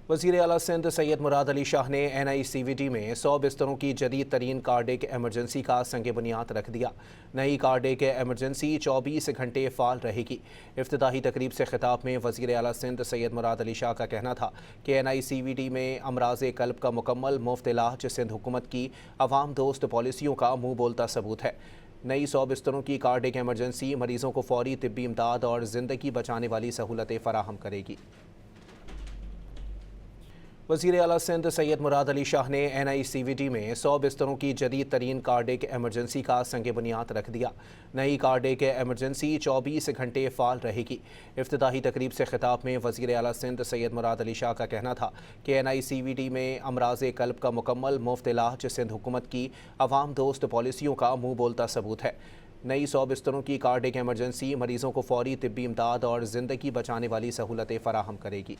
वज़ीर आला सिंध सैयद मुराद अली शाह ने NICVT में 100 बिस्तरों की जदीद तरीन कार्डिक एमरजेंसी का संग बुनियाद रख दिया। नई कार्डिक एमरजेंसी 24 घंटे फ़ाल रहेगी। इफ्तिताही तकरीब से खिताब में वज़ीर आला सिंध सैयद मुराद अली शाह का कहना था कि NICVT में अमराज़ क़ल्ब का मुकम्मल मुफ्त इलाज सिंध हुकूमत की अवाम दोस्त पॉलिसियों का मुँह बोलता सबूत है। नई 100 बिस्तरों की कार्डिक एमरजेंसी मरीज़ों को फ़ौरी तिब्बी इमदाद और ज़िंदगी बचाने वाली सहूलतें फ़राहम करेगी। वज़ीर आला सिंध सैयद मुराद अली शाह ने NICVT में 100 बिस्तरों की जदीद तरीन कार्डिक एमरजेंसी का संग बुनियाद रख दिया। नई कार्डिक एमरजेंसी 24 घंटे फ़ाल रहेगी। इफ्तिताही तकरीब से खिताब में वज़ीर आला सिंध सैयद मुराद अली शाह का कहना था कि NICVT में अमराज़ क़ल्ब का मुकम्मल मुफ्त इलाज सिंध हुकूमत की अवाम दोस्त पॉलिसियों का मुँह बोलता सबूत है। नई 100 बिस्तरों की कार्डिक एमरजेंसी मरीज़ों को फ़ौरी तिब्बी इमदाद और ज़िंदगी बचाने वाली सहूलतें फ़राहम करेगी।